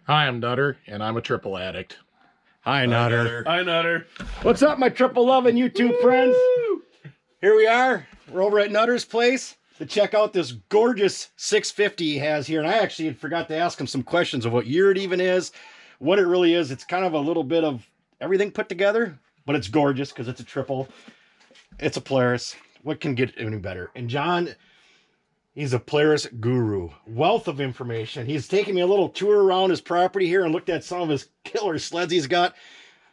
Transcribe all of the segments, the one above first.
Hi, I'm Nutter, and I'm a triple addict. Hi, Nutter. Hi, Nutter. What's up, my triple loving YouTube friends? Here we are. We're over at Nutter's place to check out this gorgeous 650 he has here. And I actually forgot to ask him some questions of what year it even is, what it really is. It's kind of a little bit of everything put together, but it's gorgeous because it's a triple. It's a Polaris. What can get any better? And John, he's a Polaris guru. Wealth of information. He's taking me a little tour around his property here and looked at some of his killer sleds he's got.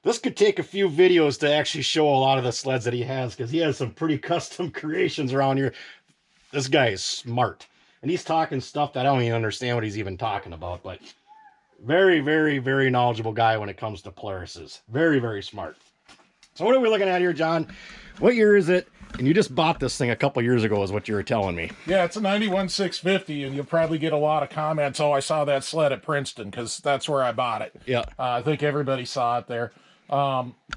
This could take a few videos to actually show a lot of the sleds that he has, because he has some pretty custom creations around here. This guy is smart. And he's talking stuff that I don't even understand what he's even talking about. But very, very, very knowledgeable guy when it comes to Polarises. Very, very smart. So what are we looking at here, John? What year is it? And you just bought this thing a couple years ago is what you were telling me. Yeah, it's a 91 650, and you'll probably get a lot of comments, oh, I saw that sled at Princeton, because that's where I bought it. Yeah. I think everybody saw it there.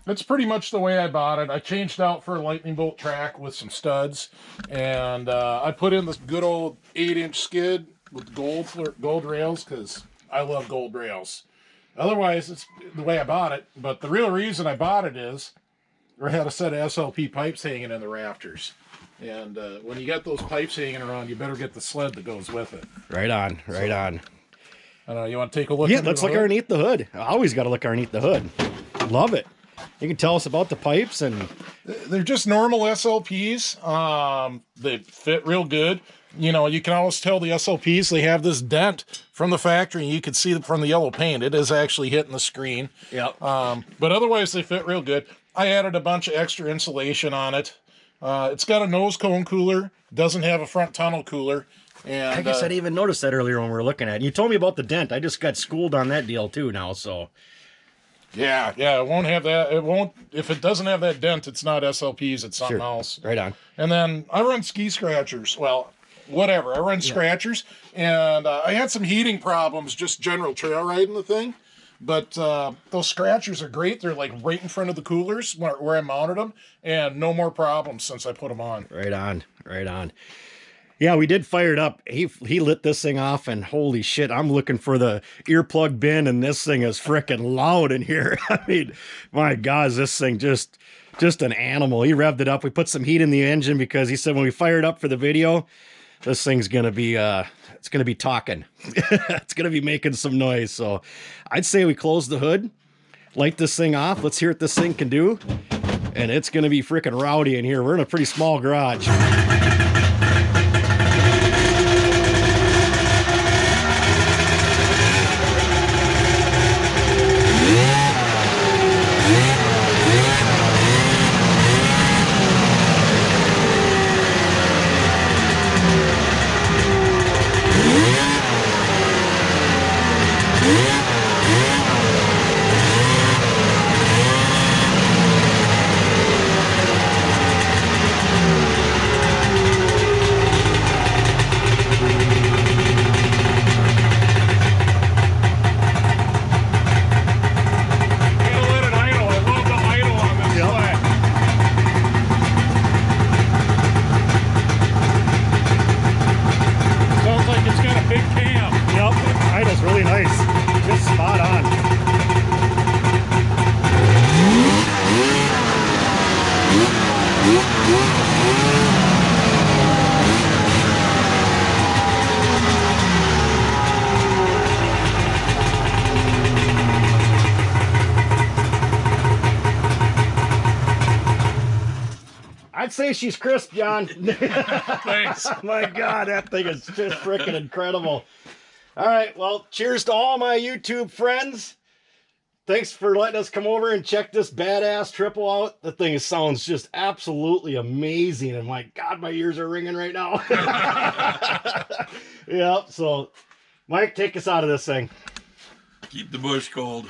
It's pretty much the way I bought it. I changed out for a lightning bolt track with some studs, and I put in this good old 8-inch skid with gold rails, because I love gold rails. Otherwise, it's the way I bought it, but the real reason I bought it is I had a set of SLP pipes hanging in the rafters. And when you got those pipes hanging around, you better get the sled that goes with it. Right on, right on. I don't know, you want to take a look? Yeah, let's look underneath the hood. I always got to look underneath the hood. Love it. You can tell us about the pipes. And they're just normal SLPs. They fit real good. You know, you can always tell the SLPs, they have this dent from the factory, and you can see from the yellow paint. It is actually hitting the screen. Yep. But otherwise, they fit real good. I added a bunch of extra insulation on it. It's got a nose cone cooler. Doesn't have a front tunnel cooler. And I guess I didn't even notice that earlier when we were looking at it. You told me about the dent. I just got schooled on that deal too now, so. Yeah, it won't have that. It won't, if it doesn't have that dent, it's not SLPs, it's something else. Right on. And then I run ski scratchers. Well, whatever. I run scratchers, and I had some heating problems, just general trail riding the thing. But those scratchers are great. They're like right in front of the coolers where I mounted them, and no more problems since I put them on. Right on, right on. Yeah, we did fire it up. He lit this thing off, and holy shit, I'm looking for the earplug bin, and this thing is freaking loud in here. I mean, my God, is this thing just an animal. He revved it up. We put some heat in the engine because he said when we fired up for the video, this thing's gonna be it's gonna be talking. It's gonna be making some noise. So I'd say we close the hood, light this thing off. Let's hear what this thing can do. And it's gonna be freaking rowdy in here. We're in a pretty small garage. Really nice. Just spot on. I'd say she's crisp, John. Thanks. My God, that thing is just freaking incredible. All right, well, cheers to all my YouTube friends. Thanks for letting us come over and check this badass triple out. The thing sounds just absolutely amazing. And my God, my ears are ringing right now. Yep, so Mike, take us out of this thing. Keep the bush cold.